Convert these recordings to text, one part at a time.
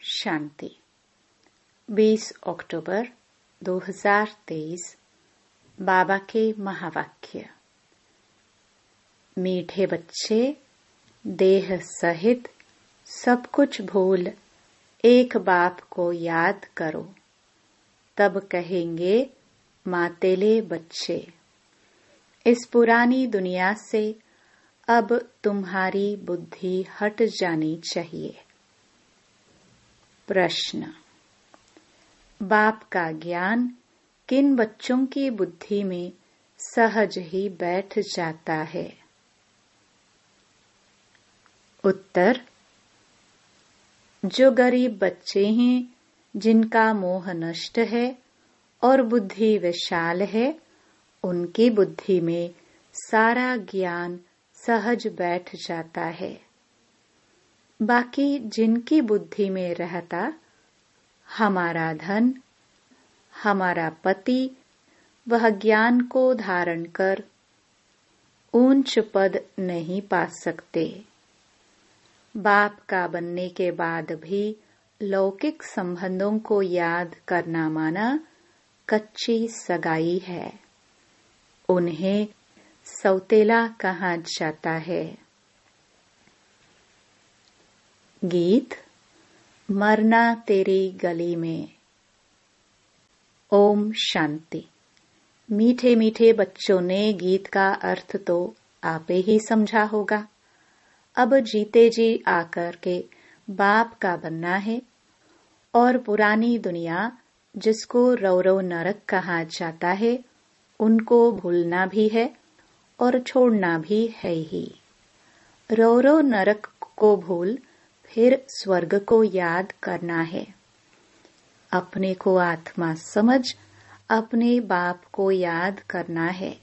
शांति 20 अक्टूबर 2023 बाबा के महावाक्य। मीठे बच्चे, देह सहित सब कुछ भूल एक बाप को याद करो, तब कहेंगे मातेले बच्चे। इस पुरानी दुनिया से अब तुम्हारी बुद्धि हट जानी चाहिए। प्रश्न: बाप का ज्ञान किन बच्चों की बुद्धि में सहज ही बैठ जाता है? उत्तर: जो गरीब बच्चे हैं, जिनका मोह नष्ट है और बुद्धि विशाल है, उनकी बुद्धि में सारा ज्ञान सहज बैठ जाता है। बाकी जिनकी बुद्धि में रहता हमारा धन, हमारा पति, वह ज्ञान को धारण कर ऊंच पद नहीं पा सकते। बाप का बनने के बाद भी लौकिक संबंधों को याद करना माना कच्ची सगाई है। उन्हें सौतेला कहा जाता है। गीत मरना तेरी गली में। ओम शांति। मीठे मीठे बच्चों ने गीत का अर्थ तो आपे ही समझा होगा। अब जीते जी आकर के बाप का बनना है और पुरानी दुनिया, जिसको रौरव नरक कहा जाता है, उनको भूलना भी है और छोड़ना भी है ही। रौरव नरक को भूल फिर स्वर्ग को याद करना है। अपने को आत्मा समझ अपने बाप को याद करना है।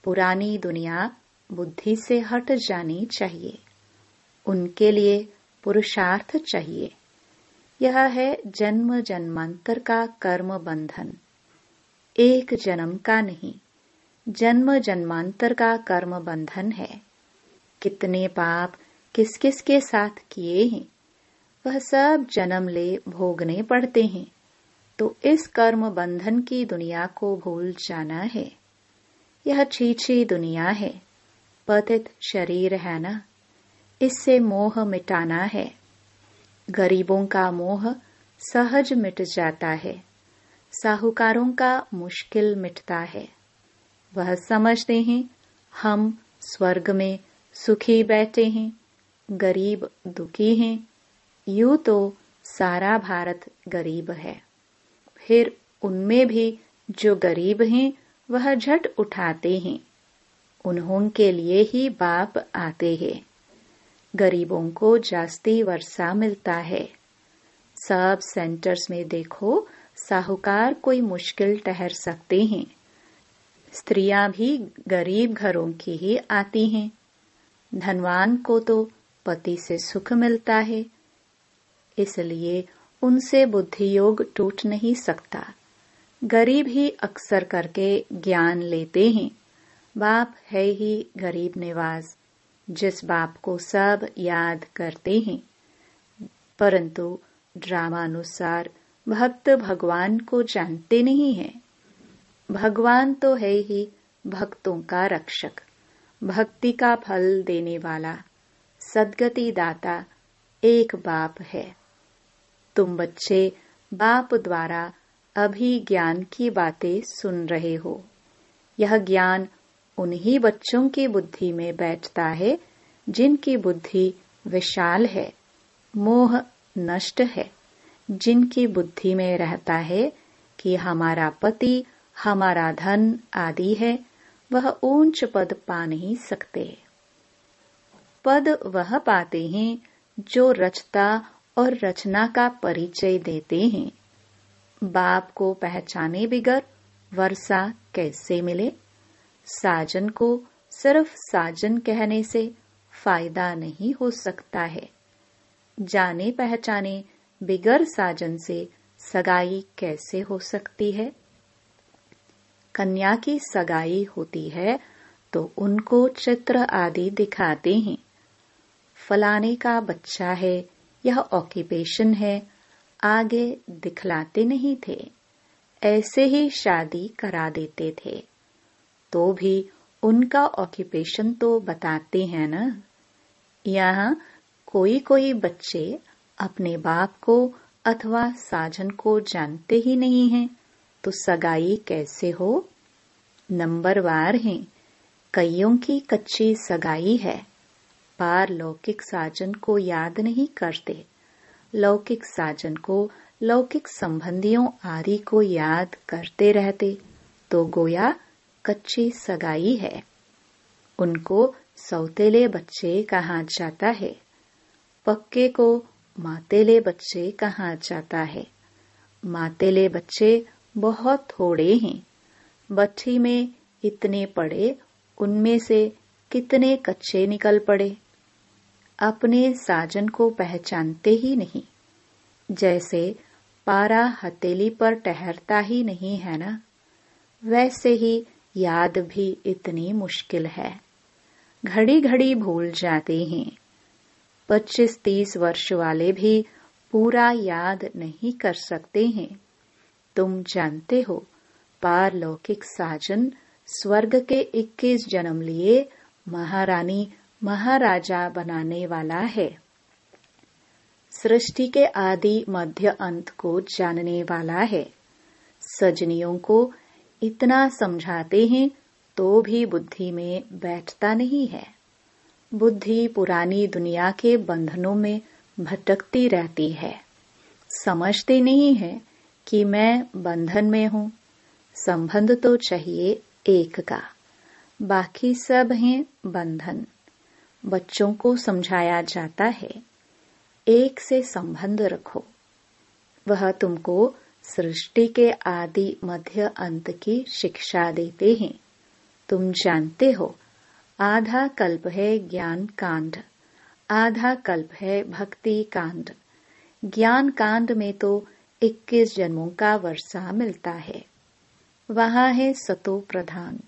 पुरानी दुनिया बुद्धि से हट जानी चाहिए। उनके लिए पुरुषार्थ चाहिए। यह है जन्म जन्मांतर का कर्म बंधन। एक जन्म का नहीं, जन्म जन्मांतर का कर्म बंधन है। कितने पाप किस किस के साथ किए हैं, वह सब जन्म ले भोगने पड़ते हैं। तो इस कर्म बंधन की दुनिया को भूल जाना है। यह छीछी दुनिया है, पतित शरीर है ना, इससे मोह मिटाना है। गरीबों का मोह सहज मिट जाता है। साहूकारों का मुश्किल मिटता है। वह समझते हैं हम स्वर्ग में सुखी बैठे हैं, गरीब दुखी हैं। यूं तो सारा भारत गरीब है। फिर उनमें भी जो गरीब हैं, वह झट उठाते हैं। उन्हों के लिए ही बाप आते हैं। गरीबों को जास्ती वर्षा मिलता है। सब सेंटर्स में देखो, साहूकार कोई मुश्किल ठहर सकते हैं। स्त्रियां भी गरीब घरों की ही आती हैं। धनवान को तो पति से सुख मिलता है, इसलिए उनसे बुद्धि योग टूट नहीं सकता। गरीब ही अक्सर करके ज्ञान लेते हैं। बाप है ही गरीब निवाज, जिस बाप को सब याद करते हैं। परंतु ड्रामानुसार भक्त भगवान को जानते नहीं हैं। भगवान तो है ही भक्तों का रक्षक, भक्ति का फल देने वाला, सद्गति दाता एक बाप है। तुम बच्चे बाप द्वारा अभी ज्ञान की बातें सुन रहे हो। यह ज्ञान उन्हीं बच्चों की बुद्धि में बैठता है जिनकी बुद्धि विशाल है, मोह नष्ट है, जिनकी बुद्धि में रहता है कि हमारा पति, हमारा धन आदि है, वह ऊंच पद पा नहीं सकते। पद वह पाते हैं जो रचता और रचना का परिचय देते हैं। बाप को पहचाने बिगर वर्षा कैसे मिले? साजन को सिर्फ साजन कहने से फायदा नहीं हो सकता है। जाने पहचाने बिगर साजन से सगाई कैसे हो सकती है? कन्या की सगाई होती है तो उनको चित्र आदि दिखाते हैं। फलाने का बच्चा है, यह ऑक्यूपेशन है, आगे दिखलाते नहीं थे, ऐसे ही शादी करा देते थे। तो भी उनका ऑक्यूपेशन तो बताते हैं ना। यहाँ कोई कोई बच्चे अपने बाप को अथवा साजन को जानते ही नहीं हैं, तो सगाई कैसे हो? नंबरवार हैं। कईयों की कच्ची सगाई है, पारलौकिक साजन को याद नहीं करते, लौकिक साजन को, लौकिक संबंधियों आदि को याद करते रहते, तो गोया कच्ची सगाई है। उनको सौतेले बच्चे कहा जाता है, पक्के को मातेले बच्चे कहा जाता है। मातेले बच्चे बहुत थोड़े हैं, बच्ची में इतने पड़े, उनमें से कितने कच्चे निकल पड़े। अपने साजन को पहचानते ही नहीं, जैसे पारा हथेली पर ठहरता ही नहीं है ना, वैसे ही याद भी इतनी मुश्किल है। घड़ी घड़ी भूल जाते हैं। 25-30 वर्ष वाले भी पूरा याद नहीं कर सकते हैं। तुम जानते हो, पारलौकिक साजन स्वर्ग के 21 जन्म लिए महारानी महाराजा बनाने वाला है। सृष्टि के आदि मध्य अंत को जानने वाला है। सजनियों को इतना समझाते हैं तो भी बुद्धि में बैठता नहीं है। बुद्धि पुरानी दुनिया के बंधनों में भटकती रहती है। समझते नहीं है कि मैं बंधन में हूँ। संबंध तो चाहिए एक का, बाकी सब हैं बंधन। बच्चों को समझाया जाता है, एक से संबंध रखो। वह तुमको सृष्टि के आदि मध्य अंत की शिक्षा देते हैं। तुम जानते हो, आधा कल्प है ज्ञान कांड, आधा कल्प है भक्ति कांड। ज्ञान कांड में तो 21 जन्मों का वर्षा मिलता है। वहाँ है सतो प्रधान,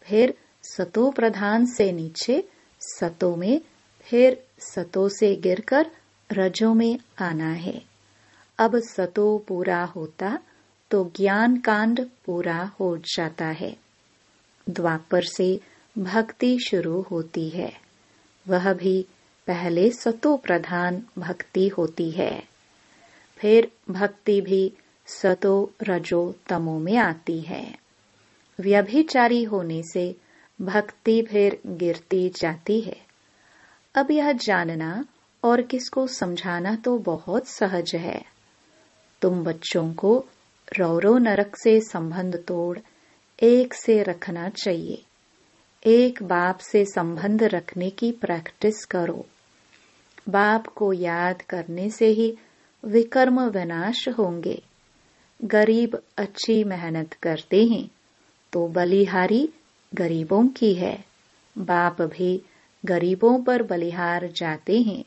फिर सतो प्रधान से नीचे सतो में, फिर सतो से गिरकर रजो में आना है। अब सतो पूरा होता तो ज्ञान कांड पूरा हो जाता है। द्वापर से भक्ति शुरू होती है, वह भी पहले सतो प्रधान भक्ति होती है, फिर भक्ति भी सतो रजो तमो में आती है। व्यभिचारी होने से भक्ति फिर गिरती जाती है। अब यह जानना और किसको समझाना तो बहुत सहज है। तुम बच्चों को रौरो नरक से संबंध तोड़ एक से रखना चाहिए। एक बाप से संबंध रखने की प्रैक्टिस करो। बाप को याद करने से ही विकर्म विनाश होंगे। गरीब अच्छी मेहनत करते हैं तो बलिहारी गरीबों की है। बाप भी गरीबों पर बलिहार जाते हैं।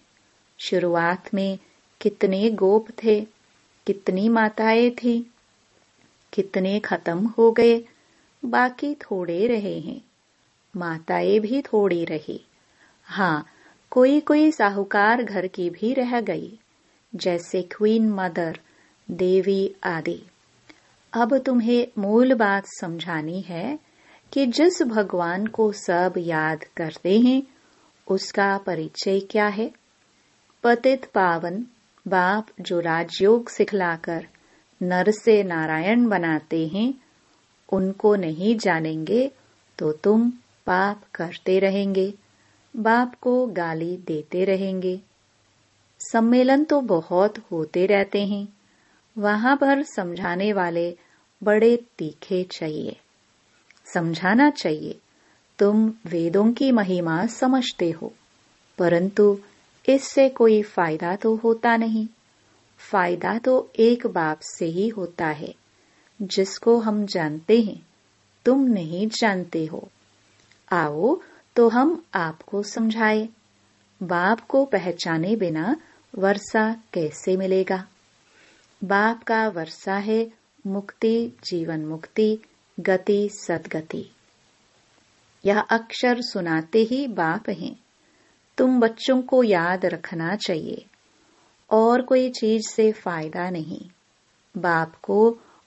शुरुआत में कितने गोप थे, कितनी माताएं थी, कितने खत्म हो गए, बाकी थोड़े रहे हैं। माताएं भी थोड़ी रही। हाँ, कोई कोई साहूकार घर की भी रह गई, जैसे क्वीन मदर, देवी आदि। अब तुम्हें मूल बात समझानी है कि जिस भगवान को सब याद करते हैं, उसका परिचय क्या है। पतित पावन बाप जो राजयोग सिखलाकर नर से नारायण बनाते हैं, उनको नहीं जानेंगे तो तुम पाप करते रहेंगे, बाप को गाली देते रहेंगे। सम्मेलन तो बहुत होते रहते हैं, वहां पर समझाने वाले बड़े तीखे चाहिए। समझाना चाहिए, तुम वेदों की महिमा समझते हो, परंतु इससे कोई फायदा तो होता नहीं। फायदा तो एक बाप से ही होता है, जिसको हम जानते हैं, तुम नहीं जानते हो। आओ तो हम आपको समझाए। बाप को पहचाने बिना वर्षा कैसे मिलेगा। बाप का वर्षा है मुक्ति, जीवन मुक्ति, गति सदगति। यह अक्षर सुनाते ही बाप हैं। तुम बच्चों को याद रखना चाहिए। और कोई चीज से फायदा नहीं। बाप को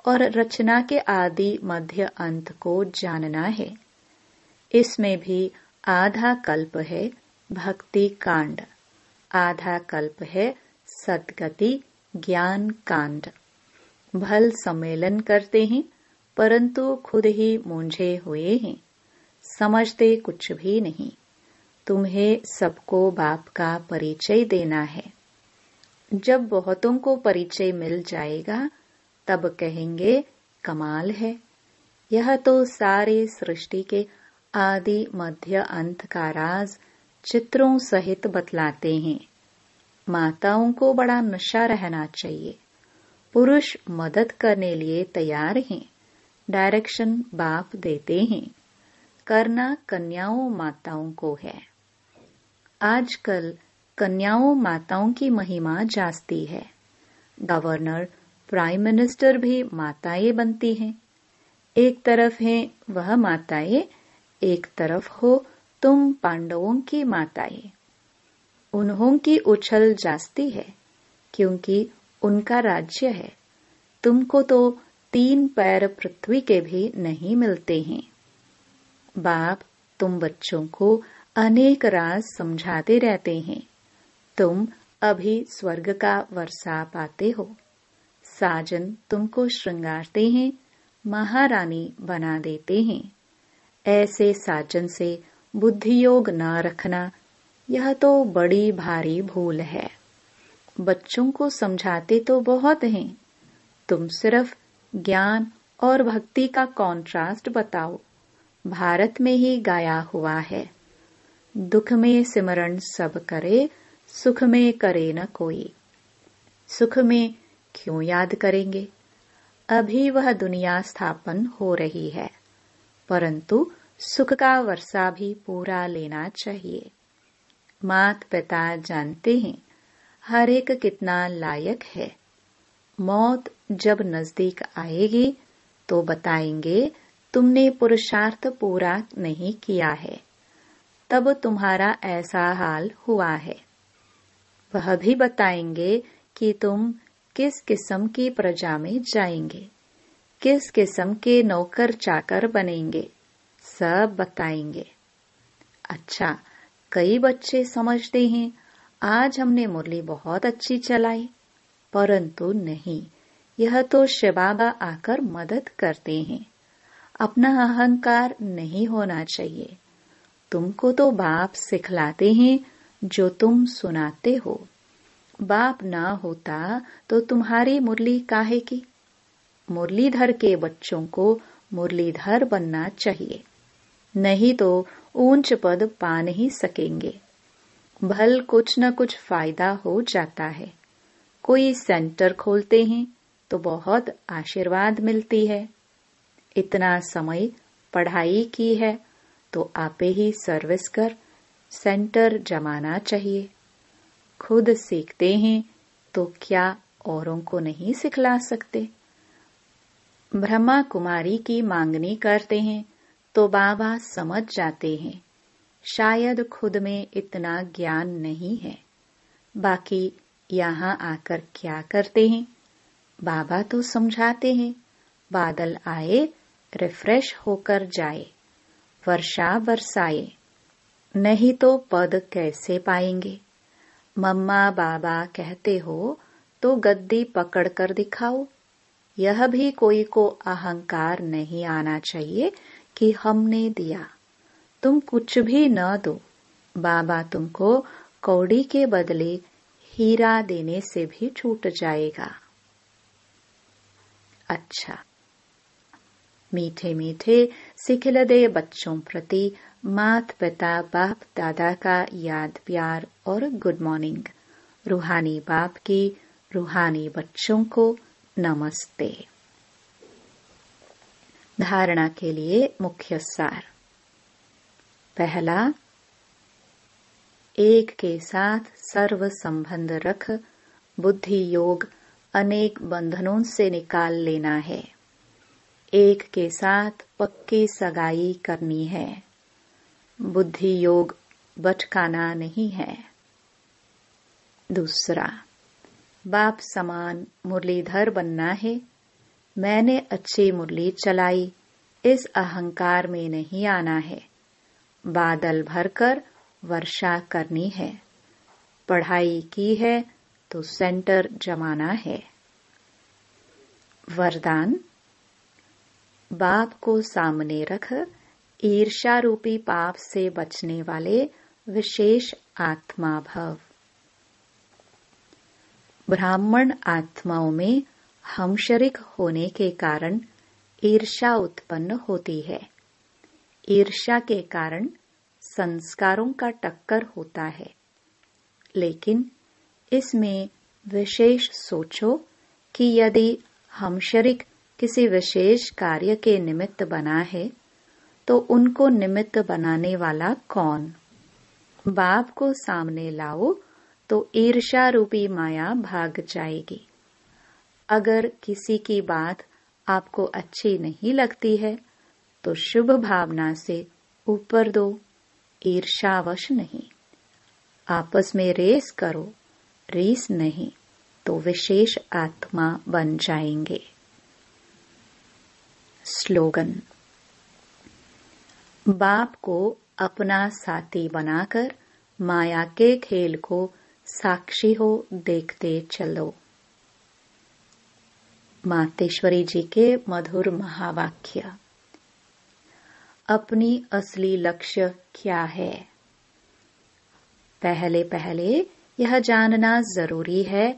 और रचना के आदि मध्य अंत को जानना है। इसमें भी आधा कल्प है भक्ति कांड, आधा कल्प है सद्गति ज्ञान कांड। भल सम्मेलन करते हैं परंतु खुद ही मूंझे हुए हैं, समझते कुछ भी नहीं। तुम्हें सबको बाप का परिचय देना है। जब बहुतों को परिचय मिल जाएगा तब कहेंगे कमाल है, यह तो सारे सृष्टि के आदि मध्य अंत का राज चित्रों सहित बतलाते हैं। माताओं को बड़ा नशा रहना चाहिए। पुरुष मदद करने लिए तैयार हैं, डायरेक्शन बाप देते हैं, करना कन्याओं माताओं को है। आजकल कन्याओं माताओं की महिमा जास्ती है। गवर्नर प्राइम मिनिस्टर भी माताएं बनती हैं। एक तरफ हैं वह माताएं, एक तरफ हो तुम पांडवों की माताएं। उन्हों की उछल जास्ती है क्योंकि उनका राज्य है। तुमको तो 3 पैर पृथ्वी के भी नहीं मिलते हैं। बाप तुम बच्चों को अनेक राज समझाते रहते हैं। तुम अभी स्वर्ग का वर्षा पाते हो। साजन तुमको श्रृंगारते हैं, महारानी बना देते हैं। ऐसे साजन से बुद्धि योग न रखना, यह तो बड़ी भारी भूल है। बच्चों को समझाते तो बहुत हैं, तुम सिर्फ ज्ञान और भक्ति का कॉन्ट्रास्ट बताओ। भारत में ही गाया हुआ है, दुख में सिमरण सब करे, सुख में करे न कोई। सुख में क्यों याद करेंगे? अभी वह दुनिया स्थापन हो रही है, परंतु सुख का वर्षा भी पूरा लेना चाहिए। मात पिता जानते हैं हर एक कितना लायक है। मौत जब नजदीक आएगी तो बताएंगे तुमने पुरुषार्थ पूरा नहीं किया है, तब तुम्हारा ऐसा हाल हुआ है। वह भी बताएंगे कि तुम किस किस्म की प्रजा में जाएंगे, किस किस्म के नौकर चाकर बनेंगे, सब बताएंगे। अच्छा, कई बच्चे समझते हैं आज हमने मुरली बहुत अच्छी चलाई, परंतु नहीं, यह तो शिव बाबा आकर मदद करते हैं। अपना अहंकार नहीं होना चाहिए। तुमको तो बाप सिखलाते हैं जो तुम सुनाते हो। बाप ना होता तो तुम्हारी मुरली काहे की? मुरलीधर के बच्चों को मुरलीधर बनना चाहिए, नहीं तो ऊंच पद पा नहीं सकेंगे। भल कुछ न कुछ फायदा हो जाता है। कोई सेंटर खोलते हैं तो बहुत आशीर्वाद मिलती है। इतना समय पढ़ाई की है तो आपे ही सर्विस कर सेंटर जमाना चाहिए। खुद सीखते हैं तो क्या औरों को नहीं सिखला सकते? ब्रह्मा कुमारी की मांगनी करते हैं तो बाबा समझ जाते हैं शायद खुद में इतना ज्ञान नहीं है। बाकी यहाँ आकर क्या करते हैं? बाबा तो समझाते हैं बादल आए रिफ्रेश होकर जाए, वर्षा बरसाए, नहीं तो पद कैसे पाएंगे? मम्मा बाबा कहते हो तो गद्दी पकड़ कर दिखाओ। यह भी कोई को अहंकार नहीं आना चाहिए कि हमने दिया। तुम कुछ भी न दो, बाबा तुमको कौड़ी के बदले हीरा देने से भी छूट जाएगा। अच्छा, मीठे मीठे सिखिलदे बच्चों प्रति मात पिता बाप दादा का याद प्यार और गुड मॉर्निंग। रूहानी बाप की रूहानी बच्चों को नमस्ते। धारणा के लिए मुख्य सार। पहला, एक के साथ सर्व संबंध रख बुद्धि योग अनेक बंधनों से निकाल लेना है। एक के साथ पक्की सगाई करनी है। बुद्धि योग भटकाना नहीं है। दूसरा, बाप समान मुरलीधर बनना है। मैंने अच्छी मुरली चलाई, इस अहंकार में नहीं आना है। बादल भरकर वर्षा करनी है। पढ़ाई की है तो सेंटर जमाना है। वरदान। बाप को सामने रख ईर्ष्या रूपी पाप से बचने वाले विशेष आत्मा भव। ब्राह्मण आत्माओं में हमशरीक होने के कारण ईर्ष्या उत्पन्न होती है। ईर्ष्या के कारण संस्कारों का टक्कर होता है। लेकिन इसमें विशेष सोचो कि यदि हमशरीक किसी विशेष कार्य के निमित्त बना है तो उनको निमित्त बनाने वाला कौन? बाप को सामने लाओ तो ईर्ष्या रूपी माया भाग जाएगी। अगर किसी की बात आपको अच्छी नहीं लगती है तो शुभ भावना से ऊपर दो, ईर्ष्यावश नहीं। आपस में रेस करो, रीस नहीं, तो विशेष आत्मा बन जाएंगे। स्लोगन। बाप को अपना साथी बनाकर माया के खेल को साक्षी हो देखते चलो। मातेश्वरी जी के मधुर महावाक्य। अपनी असली लक्ष्य क्या है? पहले पहले यह जानना जरूरी है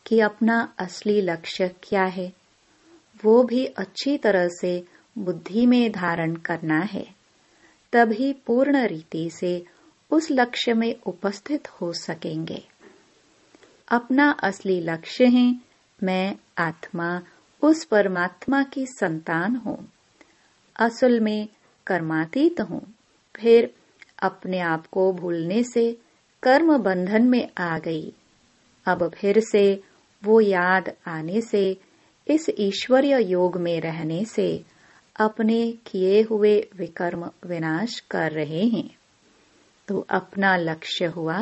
कि अपना असली लक्ष्य क्या है। वो भी अच्छी तरह से बुद्धि में धारण करना है, तभी पूर्ण रीति से उस लक्ष्य में उपस्थित हो सकेंगे। अपना असली लक्ष्य है मैं आत्मा उस परमात्मा की संतान हूँ। असल में कर्मातीत हूँ। फिर अपने आप को भूलने से कर्म बंधन में आ गई। अब फिर से वो याद आने से, इस ईश्वरीय योग में रहने से अपने किए हुए विकर्म विनाश कर रहे हैं। तो अपना लक्ष्य हुआ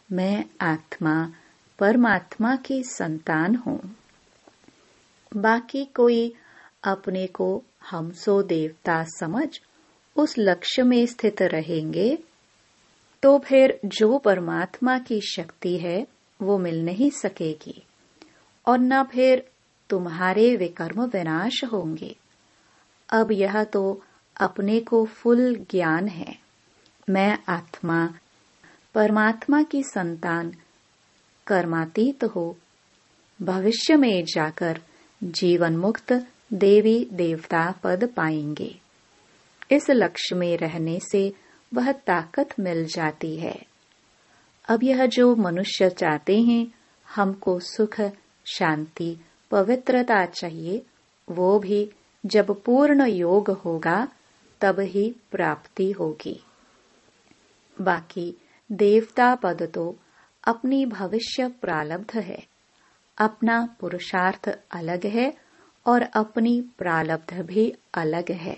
मैं आत्मा परमात्मा की संतान हूँ। बाकी कोई अपने को हमसो देवता समझ उस लक्ष्य में स्थित रहेंगे तो फिर जो परमात्मा की शक्ति है वो मिल नहीं सकेगी और न फिर तुम्हारे विकर्म विनाश होंगे। अब यह तो अपने को फुल ज्ञान है। मैं आत्मा परमात्मा की संतान कर्मातीत हो भविष्य में जाकर जीवन मुक्त देवी देवता पद पाएंगे। इस लक्ष्य में रहने से वह ताकत मिल जाती है। अब यह जो मनुष्य चाहते हैं हमको सुख शांति पवित्रता चाहिए, वो भी जब पूर्ण योग होगा तब ही प्राप्ति होगी। बाकी देवता पद तो अपनी भविष्य प्रारब्ध है। अपना पुरुषार्थ अलग है और अपनी प्रारब्ध भी अलग है,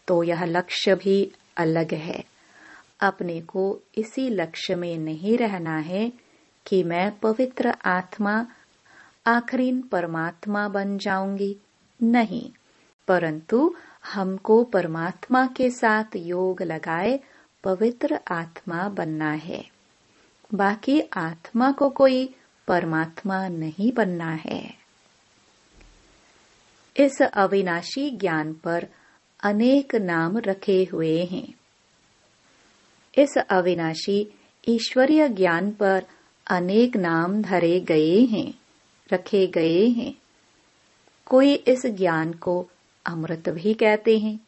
तो यह लक्ष्य भी अलग है। अपने को इसी लक्ष्य में नहीं रहना है कि मैं पवित्र आत्मा आखिरी परमात्मा बन जाऊंगी, नहीं, परंतु हमको परमात्मा के साथ योग लगाए पवित्र आत्मा बनना है। बाकी आत्मा को कोई परमात्मा नहीं बनना है। इस अविनाशी ज्ञान पर अनेक नाम रखे हुए हैं। इस अविनाशी ईश्वरीय ज्ञान पर अनेक नाम धरे गए हैं, रखे गए हैं। कोई इस ज्ञान को अमृत भी कहते हैं,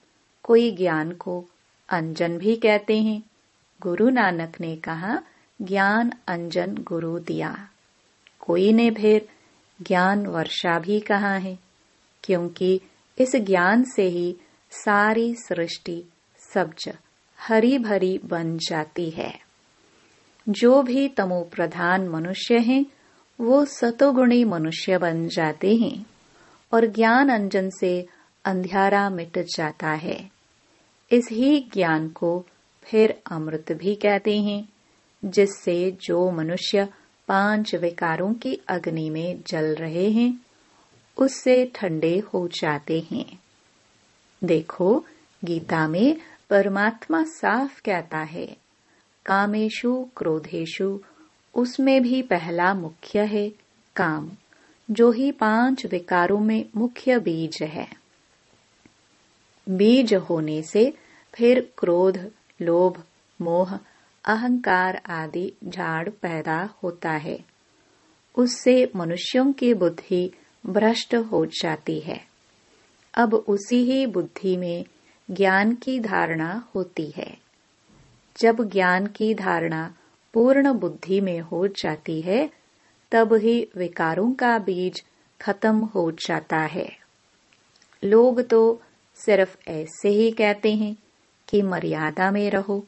कोई ज्ञान को अंजन भी कहते हैं। गुरु नानक ने कहा ज्ञान अंजन गुरु दिया। कोई ने फिर ज्ञान वर्षा भी कहा है, क्योंकि इस ज्ञान से ही सारी सृष्टि सब्ज हरी भरी बन जाती है। जो भी तमो प्रधान मनुष्य हैं वो सतोगुणी मनुष्य बन जाते हैं और ज्ञान अंजन से अंधियारा मिट जाता है। इस ही ज्ञान को फिर अमृत भी कहते हैं, जिससे जो मनुष्य 5 विकारों की अग्नि में जल रहे हैं, उससे ठंडे हो जाते हैं। देखो, गीता में परमात्मा साफ कहता है, कामेषु क्रोधेषु, उसमें भी पहला मुख्य है काम, जो ही 5 विकारों में मुख्य बीज है। बीज होने से फिर क्रोध, लोभ, मोह, अहंकार आदि झाड़ पैदा होता है। उससे मनुष्यों की बुद्धि भ्रष्ट हो जाती है। अब उसी ही बुद्धि में ज्ञान की धारणा होती है। जब ज्ञान की धारणा पूर्ण बुद्धि में हो जाती है, तब ही विकारों का बीज खत्म हो जाता है। लोग तो सिर्फ ऐसे ही कहते हैं कि मर्यादा में रहो,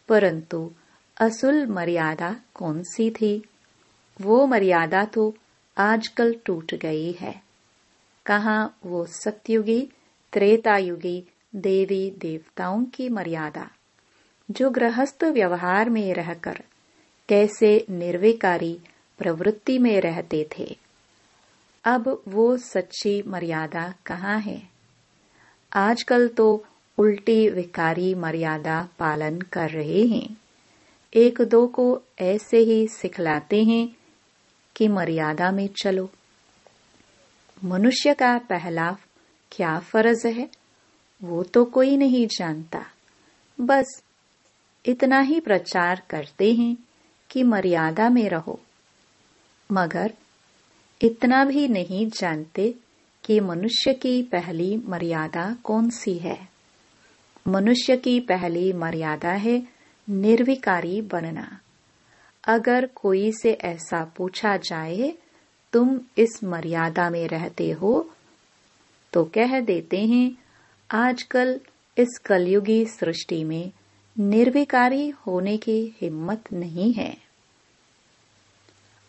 परंतु असल मर्यादा कौन सी थी? वो मर्यादा तो आजकल टूट गई है। कहाँ वो सतयुगी, त्रेतायुगी देवी देवताओं की मर्यादा, जो गृहस्थ व्यवहार में रहकर कैसे निर्विकारी प्रवृत्ति में रहते थे। अब वो सच्ची मर्यादा कहाँ है? आजकल तो उल्टी विकारी मर्यादा पालन कर रहे हैं। एक दो को ऐसे ही सिखलाते हैं कि मर्यादा में चलो। मनुष्य का पहला क्या फर्ज है, वो तो कोई नहीं जानता। बस इतना ही प्रचार करते हैं कि मर्यादा में रहो, मगर इतना भी नहीं जानते कि मनुष्य की पहली मर्यादा कौन सी है। मनुष्य की पहली मर्यादा है निर्विकारी बनना। अगर कोई से ऐसा पूछा जाए, तुम इस मर्यादा में रहते हो, तो कह देते हैं, आजकल इस कलयुगी सृष्टि में निर्विकारी होने की हिम्मत नहीं है।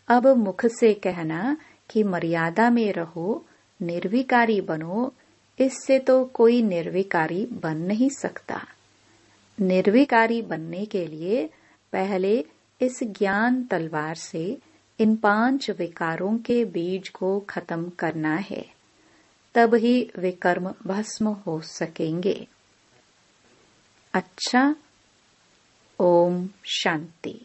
अब मुख से कहना कि मर्यादा में रहो, निर्विकारी बनो, इससे तो कोई निर्विकारी बन नहीं सकता। निर्विकारी बनने के लिए पहले इस ज्ञान तलवार से इन 5 विकारों के बीज को खत्म करना है, तब ही विकर्म भस्म हो सकेंगे। अच्छा, ओम शांति।